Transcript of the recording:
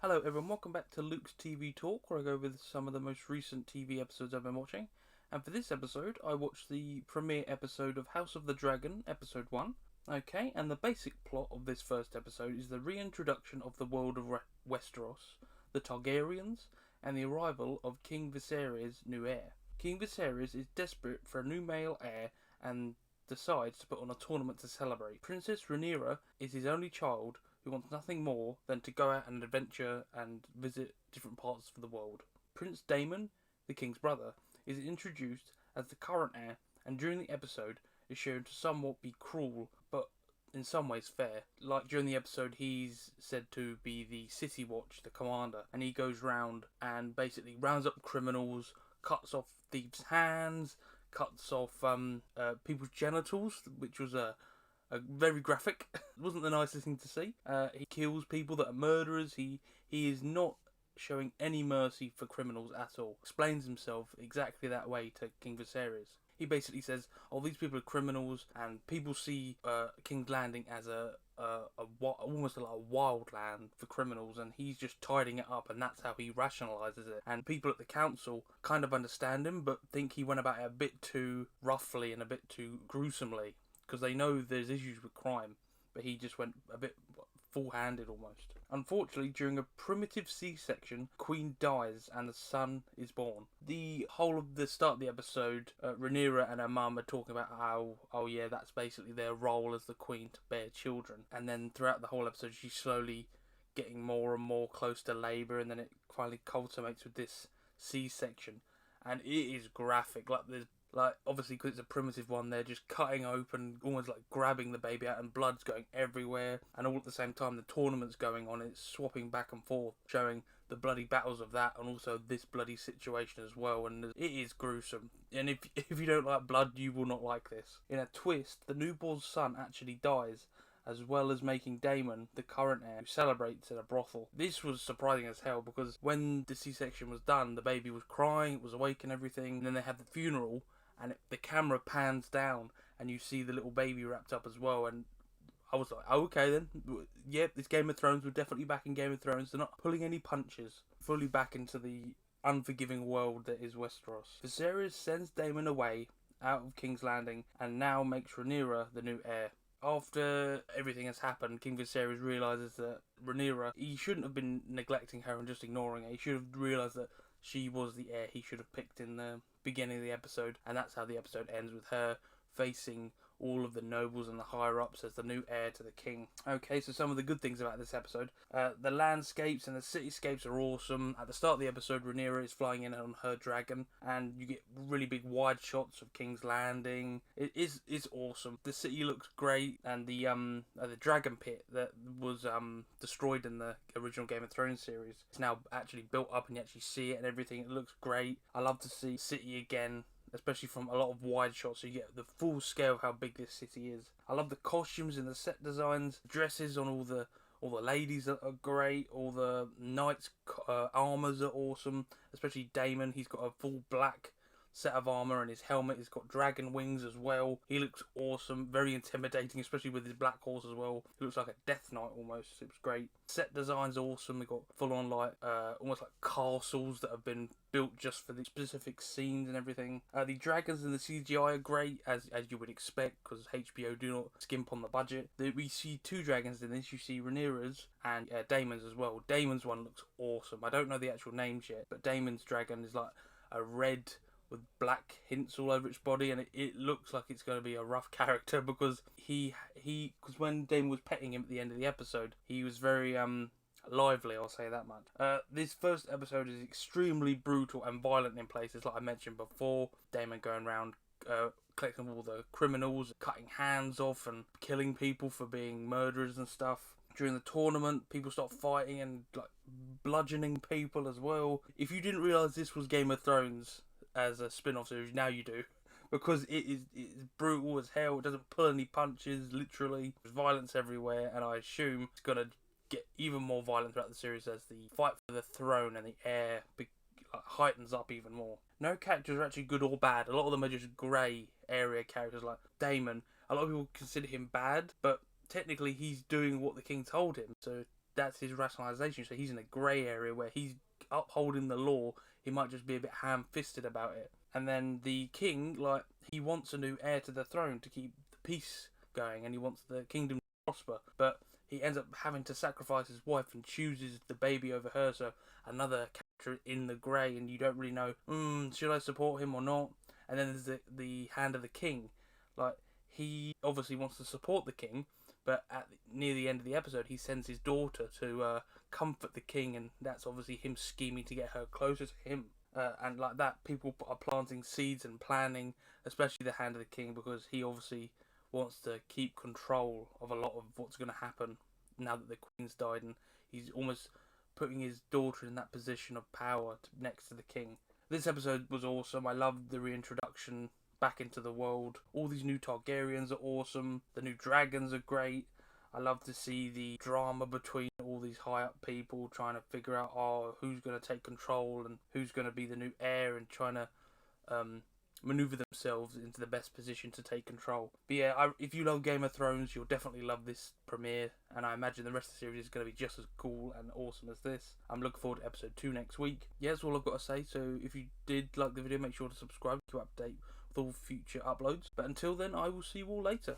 Hello everyone, welcome back to Luke's TV Talk, where I go over some of the most recent TV episodes I've been watching. And for this episode, I watched the premiere episode of House of the Dragon, episode 1. Okay, and the basic plot of this first episode is the reintroduction of the world of Westeros, the Targaryens, and the arrival of King Viserys' new heir. King Viserys is desperate for a new male heir and decides to put on a tournament to celebrate. Princess Rhaenyra is his only child, who wants nothing more than to go out and adventure and visit different parts of the world. Prince Daemon, the king's brother, is introduced as the current heir, and during the episode is shown to somewhat be cruel, but in some ways fair. Like during the episode, he's said to be the City Watch, the commander, and he goes round and basically rounds up criminals, cuts off thieves' hands, cuts off people's genitals, which was very graphic. It wasn't the nicest thing to see. He kills people that are murderers. He is not showing any mercy for criminals at all. Explains himself exactly that way to King Viserys. He basically says, "Oh, these people are criminals," and people see King's Landing as almost like a wild land for criminals, and he's just tidying it up, and that's how he rationalises it. And people at the council kind of understand him, but think he went about it a bit too roughly and a bit too gruesomely, because they know there's issues with crime, but he just went a bit full-handed almost. Unfortunately, during a primitive C-section, Queen dies and the son is born. The whole of the start of the episode, Rhaenyra and her mum are talking about how, oh yeah, that's basically their role as the queen, to bear children. And then throughout the whole episode, she's slowly getting more and more close to labour, and then it finally culminates with this C-section. And it is graphic. Obviously, because it's a primitive one, they're just cutting open, almost like grabbing the baby out, and blood's going everywhere. And all at the same time, the tournament's going on. It's swapping back and forth, showing the bloody battles of that, and also this bloody situation as well. And it is gruesome. And if you don't like blood, you will not like this. In a twist, the newborn son actually dies, as well as making Daemon, the current heir, who celebrates at a brothel. This was surprising as hell, because when the C-section was done, the baby was crying, it was awake and everything, and then they had the funeral, and the camera pans down, and you see the little baby wrapped up as well, and I was like, oh, okay then, yep, this Game of Thrones, we're definitely back in Game of Thrones, they're not pulling any punches, fully back into the unforgiving world that is Westeros. Viserys sends Daemon away, out of King's Landing, and now makes Rhaenyra the new heir. After everything has happened, King Viserys realises that Rhaenyra, he shouldn't have been neglecting her and just ignoring her. He should have realised that she was the heir he should have picked in the beginning of the episode, and that's how the episode ends, with her facing all of the nobles and the higher-ups as the new heir to the king. Okay, so some of the good things about this episode. The landscapes and the cityscapes are awesome. At the start of the episode, Rhaenyra is flying in on her dragon, and you get really big wide shots of King's Landing. It's awesome. The city looks great, and the dragon pit that was destroyed in the original Game of Thrones series is now actually built up, and you actually see it and everything. It looks great. I love to see city again, especially from a lot of wide shots, so you get the full scale of how big this city is. I love the costumes and the set designs, dresses on all the ladies are great, all the knights' armours are awesome, especially Daemon. He's got a full black set of armour, and his helmet has got dragon wings as well. He looks awesome, very intimidating, especially with his black horse as well. He looks like a death knight almost. It was great. Set design's awesome. They've got full on almost like castles that have been built just for the specific scenes and everything. The dragons and the CGI are great, as you would expect, because HBO do not skimp on the budget. We see two dragons in this. You see Rhaenyra's and Daemon's as well. Daemon's one looks awesome. I don't know the actual names yet, but Daemon's dragon is like a red with black hints all over its body, and it looks like it's going to be a rough character, because because when Daemon was petting him at the end of the episode, he was very lively, I'll say that much. This first episode is extremely brutal and violent in places, like I mentioned before. Daemon going around collecting all the criminals, cutting hands off and killing people for being murderers and stuff. During the tournament, people start fighting and like bludgeoning people as well. If you didn't realise this was Game of Thrones as a spin-off series, now you do, because it's brutal as hell. It doesn't pull any punches, literally. There's violence everywhere, and I assume it's gonna get even more violent throughout the series as the fight for the throne and the heir heightens up even more. No characters are actually good or bad. A lot of them are just grey area characters, like Daemon. A lot of people consider him bad, but technically he's doing what the king told him, so that's his rationalization. So he's in a grey area where he's upholding the law. He might just be a bit ham-fisted about it. And then the king, like, he wants a new heir to the throne to keep the peace going, and he wants the kingdom to prosper. But he ends up having to sacrifice his wife and chooses the baby over her. So another character in the grey, and you don't really know, should I support him or not? And then there's the hand of the king. Like, he obviously wants to support the king, but near the end of the episode, he sends his daughter to comfort the king, and that's obviously him scheming to get her closer to him. And like that, people are planting seeds and planning, especially the hand of the king, because he obviously wants to keep control of a lot of what's going to happen now that the queen's died, and he's almost putting his daughter in that position of power next to the king. This episode was awesome. I loved the reintroduction back into the world. All these new Targaryens are awesome. The new dragons are great. I love to see the drama between all these high up people trying to figure out who's going to take control and who's going to be the new heir, and trying to maneuver themselves into the best position to take control. But yeah, if you love Game of Thrones, you'll definitely love this premiere, and I imagine the rest of the series is going to be just as cool and awesome as this. I'm looking forward to episode 2 next week. Yeah, that's all I've got to say. So if you did like the video, make sure to subscribe to update with all future uploads. But until then, I will see you all later.